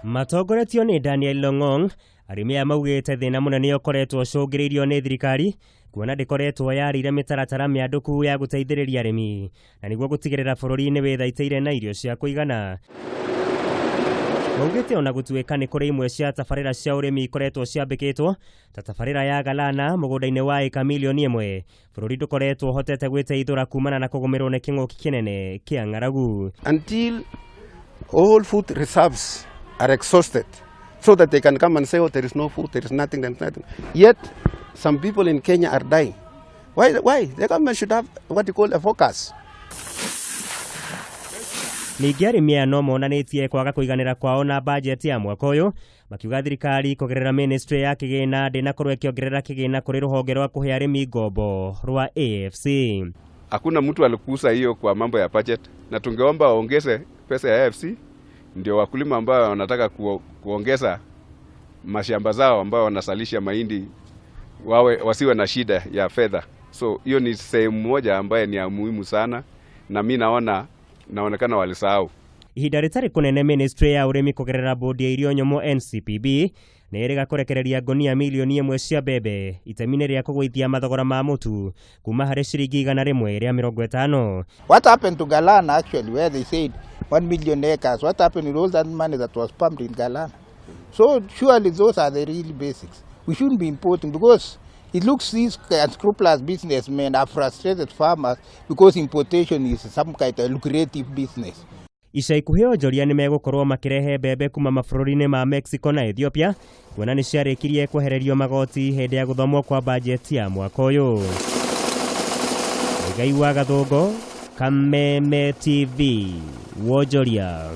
Matongoretio ni Daniel Long'ong arĩmi maugĩte thĩna mũnene ũkoretwo ũcũngĩrĩirio nĩ thirikari kuona ndĩkoretwo yarĩire mĩtaratara mĩandũku ya gũteithĩrĩria arĩmi na nĩguo gũtigĩrĩra bũrũri-inĩ wĩthaitĩire na irio cia kũigana. Maugĩte ona gũtuĩka nĩ kũrĩ imwe cia tabarĩra cia ũrĩmi ikoretwo ciambĩkĩtwo ta tabarĩra ya Galana mũgũnda-inĩ wa ĩka milioni 1, bũrũri ndũkoretwo ũhotete gwĩteithũra kumana na kũgũmĩrwo nĩ kĩng'ũki kĩnene kĩa ng'aragu. Until all food reserves are exhausted so that they can come and say, oh, there is no food, there is nothing, there is nothing. Yet some people in Kenya are dying. Why? The government should have what you call a focus. Ningĩ arĩmi aya no monanĩtie kwaga kũiganĩra kwao na bajeti ya mwaka ũyũ, makiuga thirikari kũgerera ministry ya kĩgĩna ndĩnakorwo ĩkĩongerera kĩgĩna kũrĩ rũhonge rwa kũhe arĩmi ngombo rwa AFC. Hakuna mtu alikusa hiyo kwa mambo ya budget, na tungeomba waongeze pesa ya AFC ndio wakulima ambao wanataka kuongeza mashamba zao ambao wanasalisha mahindi wasiwe na shida ya fedha. So hiyo ni sehemu moja ambayo ni ya muhimu sana, na mimi naonekana walisahau. Ihinda rĩtarĩ kũnene ministry ya ũrĩmi kũgerera bodi ya irio nyũmũ NCPB nĩ ĩrĩga kũrekereria ngonia milioni 1 cia mbembe itemi-inĩ rĩa kũgũithia mathogora ma mũtu kuma harĩ ciringi 150. What happened to Galana actually, where they said 1 million acres? What happened with all that money that was pumped in Galana? So surely those are the real basics. We shouldn't be importing, because it looks these unscrupulous businessmen are frustrated farmers because importation is some kind of lucrative business. Ica ikuhĩ onjoria nĩ megũkorwo makĩrehe mbembe kuma mabũrũri-inĩ ma Mexico na Ethiopia kuona nĩ ciarĩkirie kwehererio magoti hĩndĩ ya gũthomwo kwa bajeti ya mwaka ũyũ. Ngai wa Gathũngũ, Kameme TV, Wonjoria.